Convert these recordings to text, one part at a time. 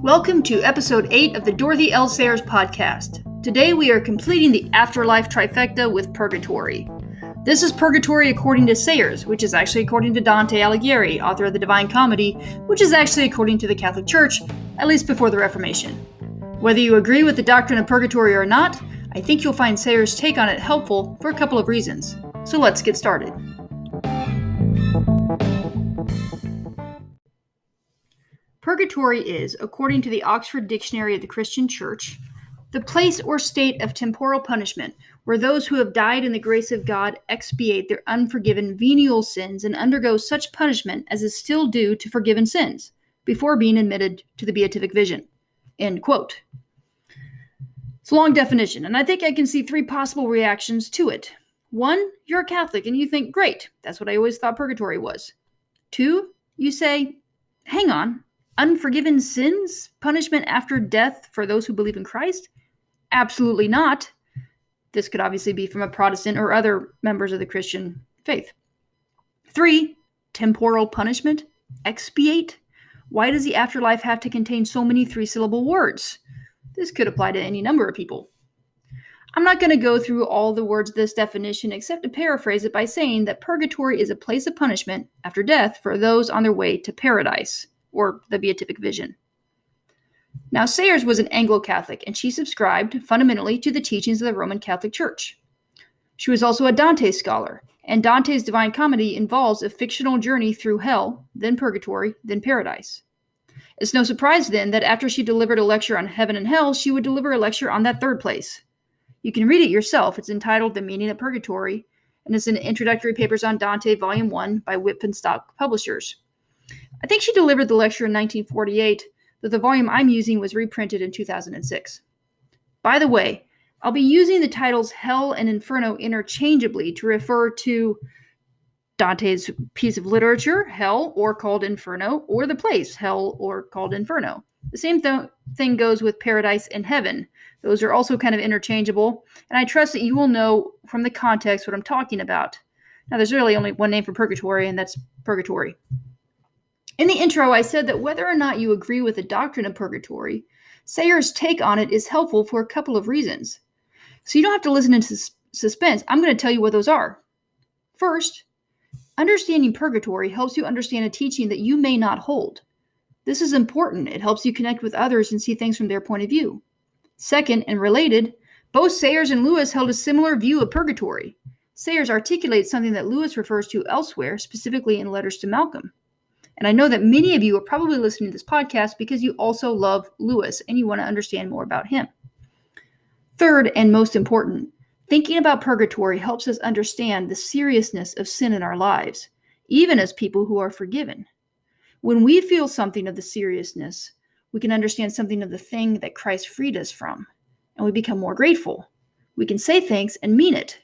Welcome to episode 8 of the Dorothy L. Sayers podcast. Today we are completing the afterlife trifecta with Purgatory. This is Purgatory according to Sayers, which is actually according to Dante Alighieri, author of the Divine Comedy, which is actually according to the Catholic Church, at least before the Reformation. Whether you agree with the doctrine of Purgatory or not, I think you'll find Sayers' take on it helpful for a couple of reasons. So let's get started. Purgatory is, according to the Oxford Dictionary of the Christian Church, the place or state of temporal punishment where those who have died in the grace of God expiate their unforgiven venial sins and undergo such punishment as is still due to forgiven sins before being admitted to the beatific vision. End quote. It's a long definition, and I think I can see three possible reactions to it. One, you're a Catholic and you think, great, that's what I always thought purgatory was. Two, you say, hang on, unforgiven sins? Punishment after death for those who believe in Christ? Absolutely not. This could obviously be from a Protestant or other members of the Christian faith. Three, temporal punishment? Expiate? Why does the afterlife have to contain so many three-syllable words? This could apply to any number of people. I'm not going to go through all the words of this definition except to paraphrase it by saying that purgatory is a place of punishment after death for those on their way to paradise, or the beatific vision. Now, Sayers was an Anglo-Catholic, and she subscribed fundamentally to the teachings of the Roman Catholic Church. She was also a Dante scholar, and Dante's Divine Comedy involves a fictional journey through hell, then purgatory, then paradise. It's no surprise then that after she delivered a lecture on heaven and hell, she would deliver a lecture on that third place. You can read it yourself. It's entitled The Meaning of Purgatory, and it's in Introductory Papers on Dante, Volume 1 by Whitpenstock Publishers. I think she delivered the lecture in 1948, though the volume I'm using was reprinted in 2006. By the way, I'll be using the titles Hell and Inferno interchangeably to refer to Dante's piece of literature, Hell, or called Inferno, or the place, Hell, or called Inferno. The same thing goes with Paradise and Heaven. Those are also kind of interchangeable, and I trust that you will know from the context what I'm talking about. Now, there's really only one name for purgatory, and that's purgatory. In the intro, I said that whether or not you agree with the doctrine of purgatory, Sayers' take on it is helpful for a couple of reasons. So you don't have to listen into suspense. I'm going to tell you what those are. First, understanding purgatory helps you understand a teaching that you may not hold. This is important. It helps you connect with others and see things from their point of view. Second, and related, both Sayers and Lewis held a similar view of purgatory. Sayers articulates something that Lewis refers to elsewhere, specifically in letters to Malcolm. And I know that many of you are probably listening to this podcast because you also love Lewis and you want to understand more about him. Third, and most important, thinking about purgatory helps us understand the seriousness of sin in our lives, even as people who are forgiven. When we feel something of the seriousness, we can understand something of the thing that Christ freed us from, and we become more grateful. We can say thanks and mean it.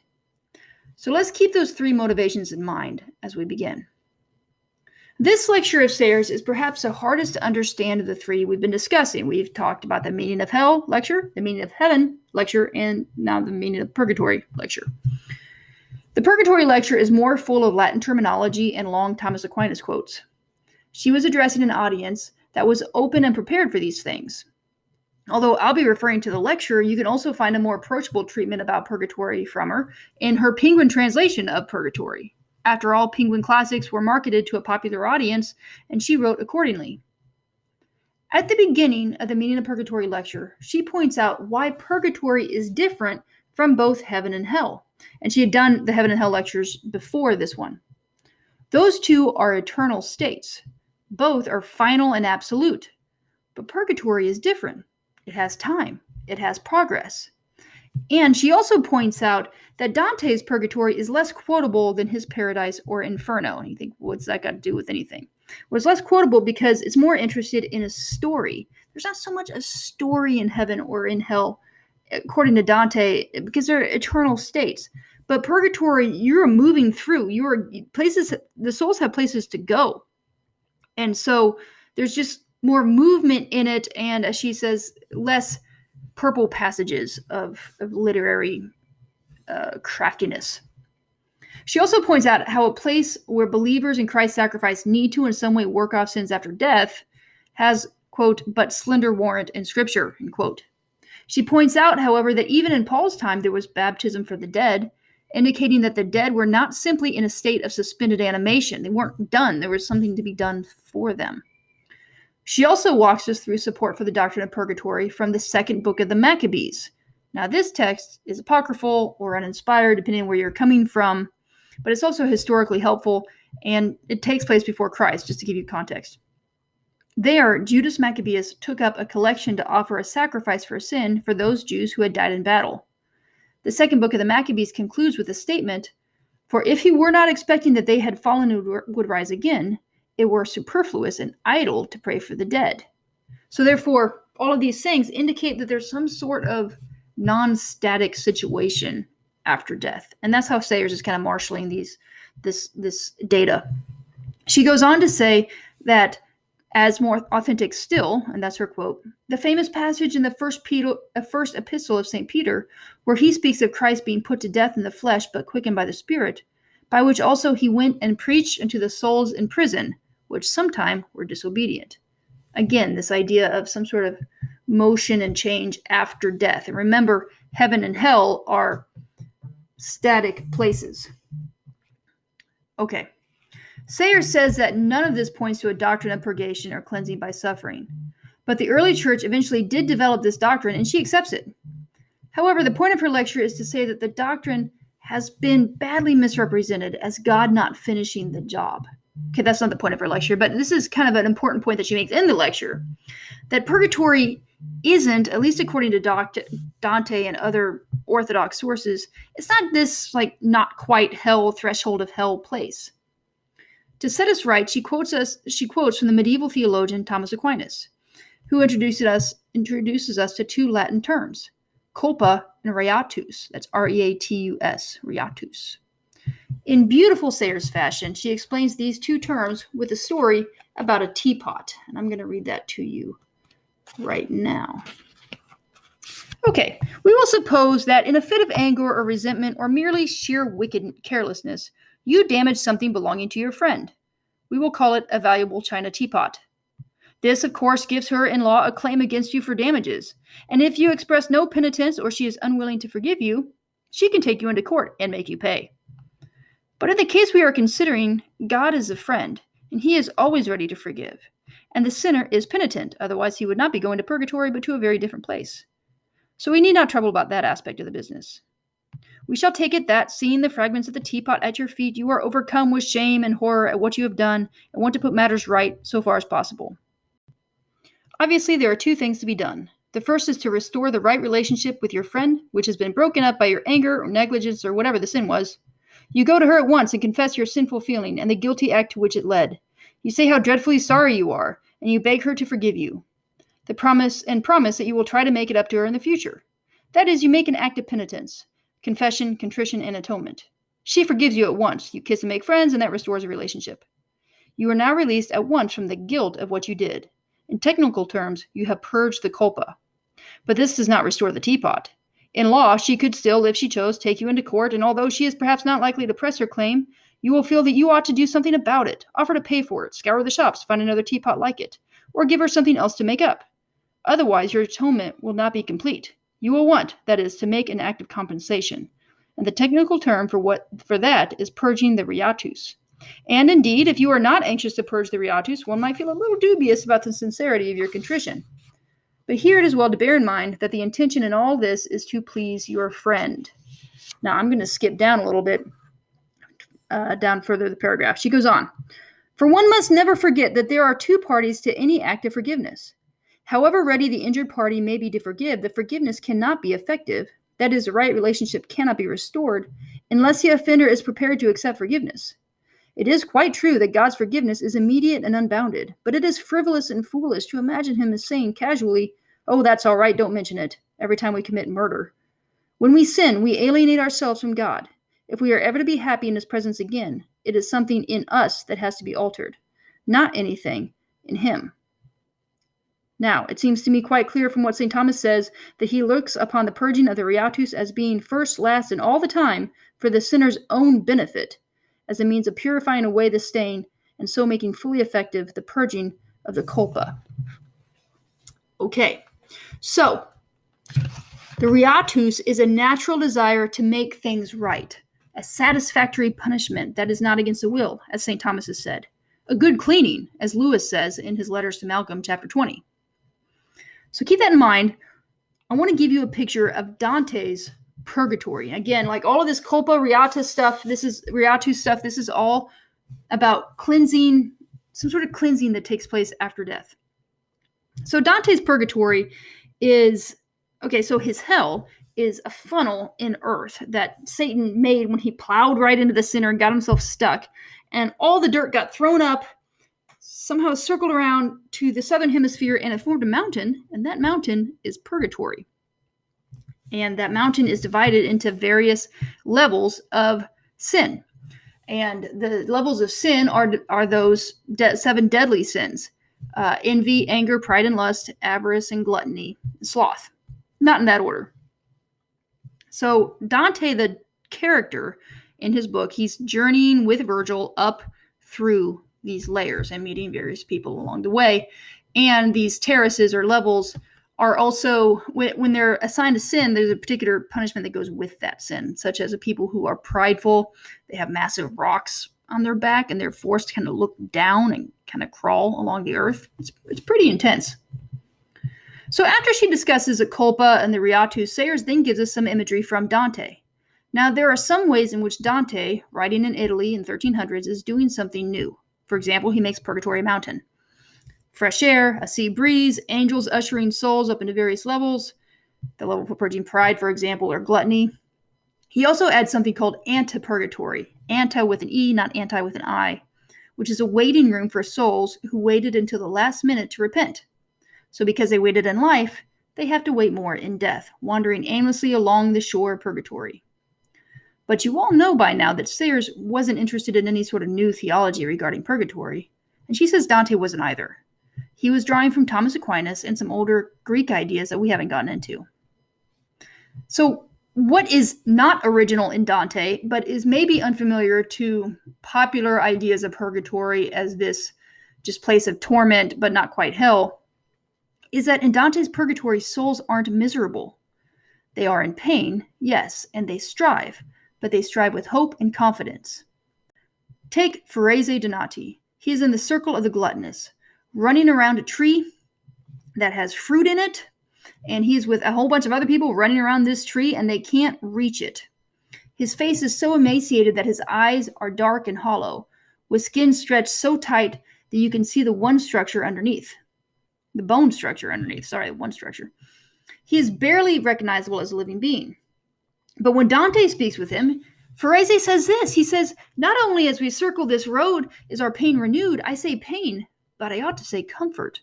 So let's keep those three motivations in mind as we begin. This lecture of Sayers is perhaps the hardest to understand of the three we've been discussing. We've talked about the meaning of hell lecture, the meaning of heaven lecture, and now the meaning of purgatory lecture. The purgatory lecture is more full of Latin terminology and long Thomas Aquinas quotes. She was addressing an audience that was open and prepared for these things. Although I'll be referring to the lecture, you can also find a more approachable treatment about purgatory from her in her Penguin translation of Purgatory. After all, Penguin classics were marketed to a popular audience, and she wrote accordingly. At the beginning of the Meaning of Purgatory lecture, she points out why purgatory is different from both heaven and hell. And she had done the heaven and hell lectures before this one. Those two are eternal states. Both are final and absolute. But purgatory is different. It has time. It has progress. And she also points out that Dante's Purgatory is less quotable than his Paradise or Inferno. And you think, what's that got to do with anything? Well, it's less quotable because it's more interested in a story. There's not so much a story in heaven or in hell, according to Dante, because they're eternal states. But purgatory, you're moving through. The souls have places to go. And so there's just more movement in it, and as she says, less purple passages of literary craftiness. She also points out how a place where believers in Christ's sacrifice need to in some way work off sins after death has quote, but slender warrant in Scripture, end quote. She points out, however, that even in Paul's time there was baptism for the dead, indicating that the dead were not simply in a state of suspended animation. They weren't done. There was something to be done for them. She also walks us through support for the doctrine of purgatory from the second book of the Maccabees. Now, this text is apocryphal or uninspired, depending on where you're coming from, but it's also historically helpful, and it takes place before Christ, just to give you context. There, Judas Maccabeus took up a collection to offer a sacrifice for sin for those Jews who had died in battle. The second book of the Maccabees concludes with a statement, "For if he were not expecting that they had fallen and would rise again, it were superfluous and idle to pray for the dead." So therefore, all of these things indicate that there's some sort of non-static situation after death. And that's how Sayers is kind of marshaling this data. She goes on to say that as more authentic still, and that's her quote, the famous passage in the first epistle of St. Peter, where he speaks of Christ being put to death in the flesh but quickened by the Spirit, by which also he went and preached unto the souls in prison, which sometime were disobedient. Again, this idea of some sort of motion and change after death. And remember, heaven and hell are static places. Okay. Sayers says that none of this points to a doctrine of purgation or cleansing by suffering. But the early church eventually did develop this doctrine, and she accepts it. However, the point of her lecture is to say that the doctrine has been badly misrepresented as God not finishing the job. Okay, that's not the point of her lecture, but this is kind of an important point that she makes in the lecture, that purgatory isn't, at least according to Dante and other Orthodox sources, it's not this not quite hell, threshold of hell place. To set us right, she quotes from the medieval theologian Thomas Aquinas, who introduces us to two Latin terms, culpa and reatus. That's R-E-A-T-U-S, reatus. In beautiful Sayers fashion, she explains these two terms with a story about a teapot. And I'm going to read that to you right now. Okay, we will suppose that in a fit of anger or resentment or merely sheer wicked carelessness, you damage something belonging to your friend. We will call it a valuable china teapot. This, of course, gives her in law a claim against you for damages, and if you express no penitence or she is unwilling to forgive you, she can take you into court and make you pay. But in the case we are considering, God is a friend, and he is always ready to forgive, and the sinner is penitent, otherwise he would not be going to purgatory but to a very different place. So we need not trouble about that aspect of the business. We shall take it that, seeing the fragments of the teapot at your feet, you are overcome with shame and horror at what you have done and want to put matters right so far as possible. Obviously, there are two things to be done. The first is to restore the right relationship with your friend, which has been broken up by your anger or negligence or whatever the sin was. You go to her at once and confess your sinful feeling and the guilty act to which it led. You say how dreadfully sorry you are, and you beg her to forgive you. Promise that you will try to make it up to her in the future. That is, you make an act of penitence, confession, contrition, and atonement. She forgives you at once. You kiss and make friends, and that restores a relationship. You are now released at once from the guilt of what you did. In technical terms, you have purged the culpa. But this does not restore the teapot. In law, she could still, if she chose, take you into court, and although she is perhaps not likely to press her claim, you will feel that you ought to do something about it, offer to pay for it, scour the shops, find another teapot like it, or give her something else to make up. Otherwise, your atonement will not be complete. You will want, that is, to make an act of compensation. And the technical term for that is purging the reatus. And indeed, if you are not anxious to purge the reatus, one might feel a little dubious about the sincerity of your contrition. But here it is well to bear in mind that the intention in all this is to please your friend. Now, I'm going to skip down a little bit, down further the paragraph. She goes on. For one must never forget that there are two parties to any act of forgiveness. However ready the injured party may be to forgive, the forgiveness cannot be effective. That is, the right relationship cannot be restored unless the offender is prepared to accept forgiveness. It is quite true that God's forgiveness is immediate and unbounded, but it is frivolous and foolish to imagine him as saying casually, "Oh, that's all right, don't mention it," every time we commit murder. When we sin, we alienate ourselves from God. If we are ever to be happy in his presence again, it is something in us that has to be altered, not anything in him. Now, it seems to me quite clear from what St. Thomas says that he looks upon the purging of the reatus as being first, last, and all the time for the sinner's own benefit, as a means of purifying away the stain and so making fully effective the purging of the culpa. Okay, so the riatus is a natural desire to make things right, a satisfactory punishment that is not against the will, as St. Thomas has said, a good cleaning, as Lewis says in his letters to Malcolm, chapter 20. So keep that in mind. I want to give you a picture of Dante's Purgatory. Again, like all of this culpa riatus stuff, this is all about cleansing, some sort of cleansing that takes place after death. So Dante's Purgatory is, so his hell is a funnel in earth that Satan made when he plowed right into the center and got himself stuck. And all the dirt got thrown up, somehow circled around to the southern hemisphere, and it formed a mountain, and that mountain is Purgatory. And that mountain is divided into various levels of sin. And the levels of sin are those 7 deadly sins. Envy, anger, pride and lust, avarice and gluttony, sloth. Not in that order. So Dante, the character in his book, he's journeying with Virgil up through these layers and meeting various people along the way. And these terraces or levels are also, when they're assigned a sin, there's a particular punishment that goes with that sin, such as the people who are prideful. They have massive rocks on their back and they're forced to kind of look down and kind of crawl along the earth. It's pretty intense. So after she discusses the culpa and the riatus, Sayers then gives us some imagery from Dante. Now, there are some ways in which Dante, writing in Italy in 1300s, is doing something new. For example, he makes Purgatory a mountain. Fresh air, a sea breeze, angels ushering souls up into various levels, the level for purging pride, for example, or gluttony. He also adds something called anti-purgatory, anta with an E, not anti with an I, which is a waiting room for souls who waited until the last minute to repent. So because they waited in life, they have to wait more in death, wandering aimlessly along the shore of purgatory. But you all know by now that Sayers wasn't interested in any sort of new theology regarding purgatory, and she says Dante wasn't either. He was drawing from Thomas Aquinas and some older Greek ideas that we haven't gotten into. So what is not original in Dante, but is maybe unfamiliar to popular ideas of purgatory as this just place of torment, but not quite hell, is that in Dante's Purgatory, souls aren't miserable. They are in pain, yes, and they strive, but they strive with hope and confidence. Take Forese Donati. He is in the circle of the gluttonous, running around a tree that has fruit in it, and he's with a whole bunch of other people running around this tree, and they can't reach it. His face is so emaciated that his eyes are dark and hollow, with skin stretched so tight that you can see the bone structure underneath. He is barely recognizable as a living being. But when Dante speaks with him, Forese says this. He says, not only as we circle this road is our pain renewed, I say pain, but I ought to say comfort.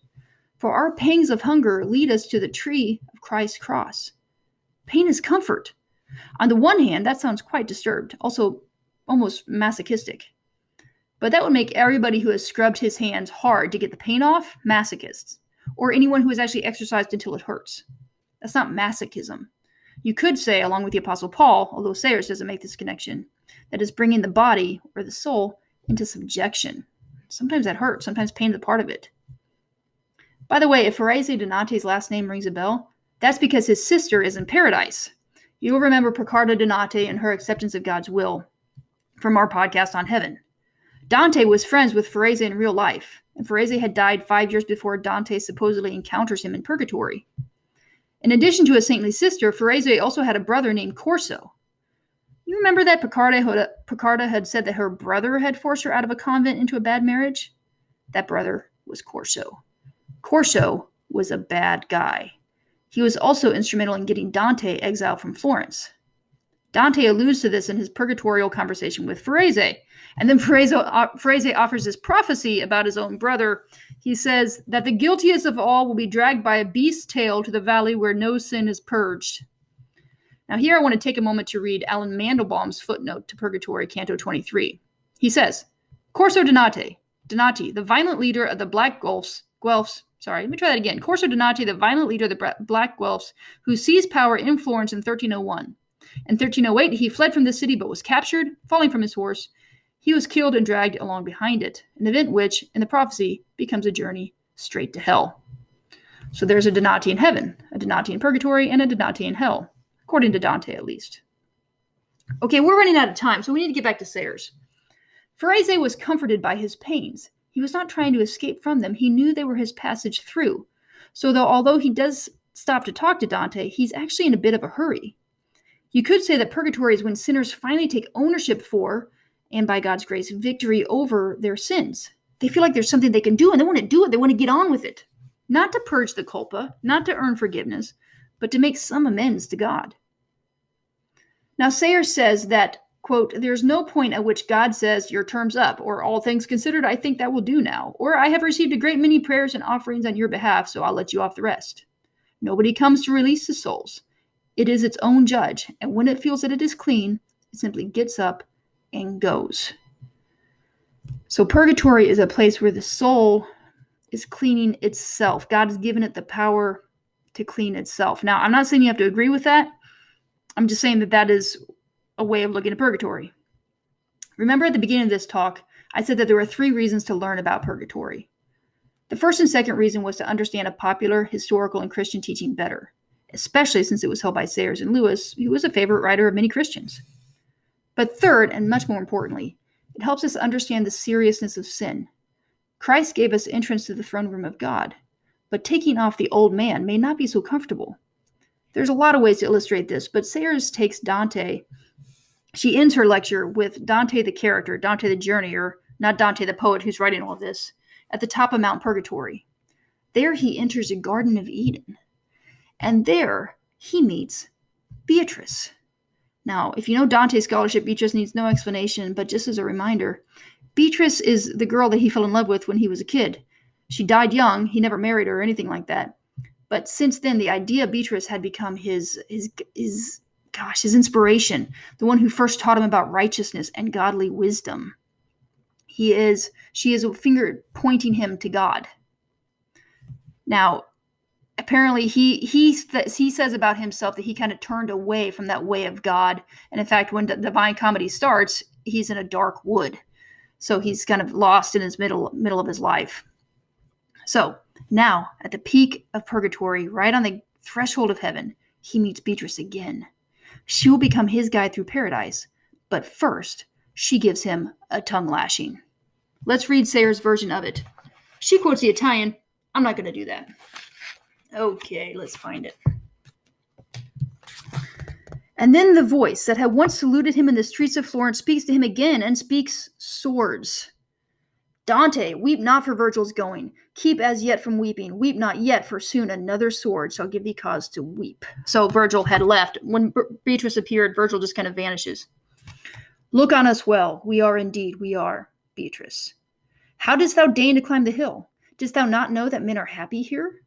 For our pangs of hunger lead us to the tree of Christ's cross. Pain is comfort. On the one hand, that sounds quite disturbed, also almost masochistic. But that would make everybody who has scrubbed his hands hard to get the pain off masochists, or anyone who has actually exercised until it hurts. That's not masochism. You could say, along with the Apostle Paul, although Sayers doesn't make this connection, that is bringing the body or the soul into subjection. Sometimes that hurts. Sometimes pain is a part of it. By the way, if Forese Donate's last name rings a bell, that's because his sister is in paradise. You'll remember Purgatory Donate and her acceptance of God's will from our podcast on heaven. Dante was friends with Forese in real life, and Forese had died 5 years before Dante supposedly encounters him in Purgatory. In addition to a saintly sister, Forese also had a brother named Corso. You remember that Piccarda had said that her brother had forced her out of a convent into a bad marriage? That brother was Corso. Corso was a bad guy. He was also instrumental in getting Dante exiled from Florence. Dante alludes to this in his purgatorial conversation with Forese. And then Forese offers this prophecy about his own brother. He says that the guiltiest of all will be dragged by a beast's tail to the valley where no sin is purged. Now here I want to take a moment to read Alan Mandelbaum's footnote to Purgatory, Canto 23. He says, Corso Donati, the violent leader of the Black Corso Donati, the violent leader of the Black Guelphs, who seized power in Florence in 1301. In 1308, he fled from the city but was captured, falling from his horse. He was killed and dragged along behind it, an event which, in the prophecy, becomes a journey straight to hell. So there's a Donatian heaven, a Donatian purgatory, and a Donatian hell, according to Dante at least. Okay, we're running out of time, so we need to get back to Sayers. Ferrese was comforted by his pains. He was not trying to escape from them. He knew they were his passage through. So although he does stop to talk to Dante, he's actually in a bit of a hurry. You could say that purgatory is when sinners finally take ownership for, and by God's grace, victory over their sins. They feel like there's something they can do, and they want to do it. They want to get on with it. Not to purge the culpa, not to earn forgiveness, but to make some amends to God. Now, Sayers says that, quote, there's no point at which God says, your term's up, or all things considered, I think that will do now, or I have received a great many prayers and offerings on your behalf, so I'll let you off the rest. Nobody comes to release the souls. It is its own judge, and when it feels that it is clean, it simply gets up and goes. So purgatory is a place where the soul is cleaning itself. God has given it the power to clean itself. Now, I'm not saying you have to agree with that. I'm just saying that that is a way of looking at purgatory. Remember at the beginning of this talk, I said that there were 3 reasons to learn about purgatory. The first and second reason was to understand a popular, historical, and Christian teaching better, especially since it was held by Sayers and Lewis, who was a favorite writer of many Christians. But third, and much more importantly, it helps us understand the seriousness of sin. Christ gave us entrance to the throne room of God, but taking off the old man may not be so comfortable. There's a lot of ways to illustrate this, but Sayers takes Dante. She ends her lecture with Dante the character, Dante the journeyer, not Dante the poet who's writing all of this, at the top of Mount Purgatory. There he enters a Garden of Eden, and there he meets Beatrice. Now, if you know Dante's scholarship, Beatrice needs no explanation, but just as a reminder, Beatrice is the girl that he fell in love with when he was a kid. She died young. He never married her or anything like that. But since then, the idea of Beatrice had become his inspiration, the one who first taught him about righteousness and godly wisdom. She is a finger pointing him to God. Now, apparently he says about himself that he kind of turned away from that way of God. And in fact, when the Divine Comedy starts, he's in a dark wood. So he's kind of lost in his middle of his life. So now, at the peak of purgatory, right on the threshold of heaven, he meets Beatrice again. She will become his guide through paradise. But first, she gives him a tongue lashing. Let's read Sayers' version of it. She quotes the Italian. I'm not going to do that. Okay, let's find it. And then the voice that had once saluted him in the streets of Florence speaks to him again and speaks swords. Dante, weep not for Virgil's going. Keep as yet from weeping. Weep not yet, for soon another sword shall give thee cause to weep. So Virgil had left. When Beatrice appeared, Virgil just kind of vanishes. Look on us well. We are, Beatrice. How didst thou deign to climb the hill? Didst thou not know that men are happy here?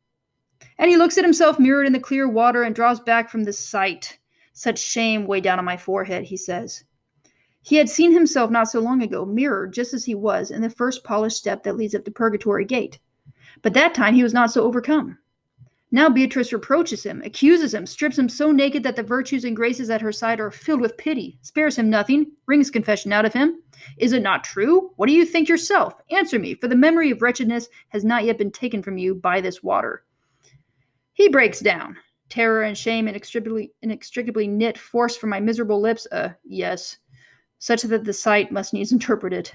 And he looks at himself mirrored in the clear water and draws back from the sight. Such shame weighed down on my forehead, he says. He had seen himself not so long ago, mirrored just as he was in the first polished step that leads up to Purgatory Gate. But that time he was not so overcome. Now Beatrice reproaches him, accuses him, strips him so naked that the virtues and graces at her side are filled with pity, spares him nothing, wrings confession out of him. Is it not true? What do you think yourself? Answer me, for the memory of wretchedness has not yet been taken from you by this water. He breaks down. Terror and shame inextricably knit, forced from my miserable lips, yes, such that the sight must needs interpret it.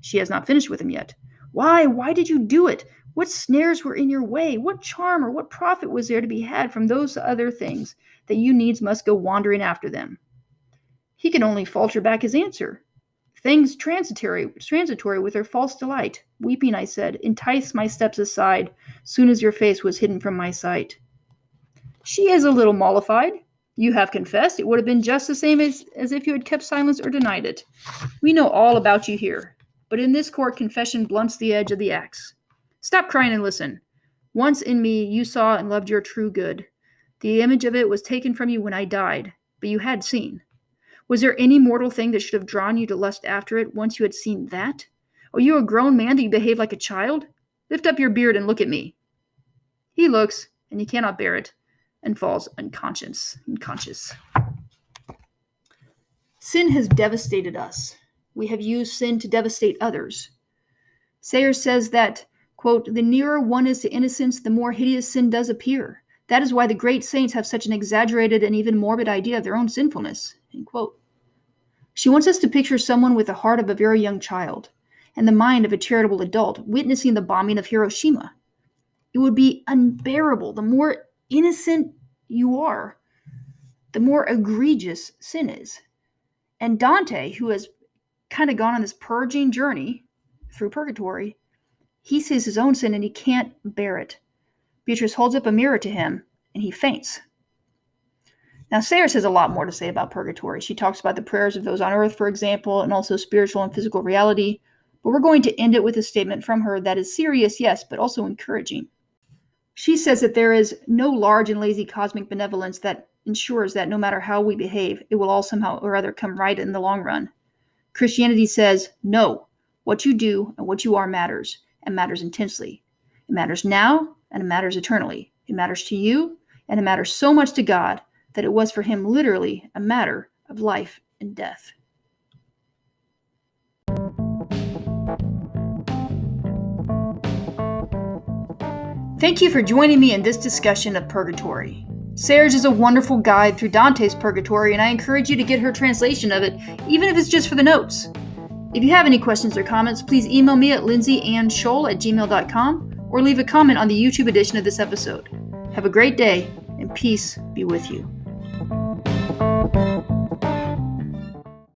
She has not finished with him yet. Why did you do it? What snares were in your way? What charm or what profit was there to be had from those other things that you needs must go wandering after them? He can only falter back his answer. Things transitory with their false delight. Weeping, I said, entice my steps aside, soon as your face was hidden from my sight. She is a little mollified. You have confessed. It would have been just the same as if you had kept silence or denied it. We know all about you here. But in this court, confession blunts the edge of the axe. Stop crying and listen. Once in me, you saw and loved your true good. The image of it was taken from you when I died, but you had seen. Was there any mortal thing that should have drawn you to lust after it once you had seen that? Are you a grown man that you behave like a child? Lift up your beard and look at me. He looks, and he cannot bear it, and falls unconscious. Sin has devastated us. We have used sin to devastate others. Sayers says that, Quote, "The nearer one is to innocence, the more hideous sin does appear. That is why the great saints have such an exaggerated and even morbid idea of their own sinfulness." End quote. She wants us to picture someone with the heart of a very young child and the mind of a charitable adult witnessing the bombing of Hiroshima. It would be unbearable. The more innocent you are, the more egregious sin is. And Dante, who has kind of gone on this purging journey through purgatory, he sees his own sin and he can't bear it. Beatrice holds up a mirror to him and he faints. Now, Sayers has a lot more to say about purgatory. She talks about the prayers of those on earth, for example, and also spiritual and physical reality. But we're going to end it with a statement from her that is serious, yes, but also encouraging. She says that there is no large and lazy cosmic benevolence that ensures that no matter how we behave, it will all somehow or other come right in the long run. Christianity says, no, what you do and what you are matters, and matters intensely. It matters now, and it matters eternally. It matters to you, and it matters so much to God that it was for him literally a matter of life and death. Thank you for joining me in this discussion of Purgatory. Sayers is a wonderful guide through Dante's Purgatory, and I encourage you to get her translation of it, even if it's just for the notes. If you have any questions or comments, please email me at lindsayannScholl@gmail.com or leave a comment on the YouTube edition of this episode. Have a great day, and peace be with you.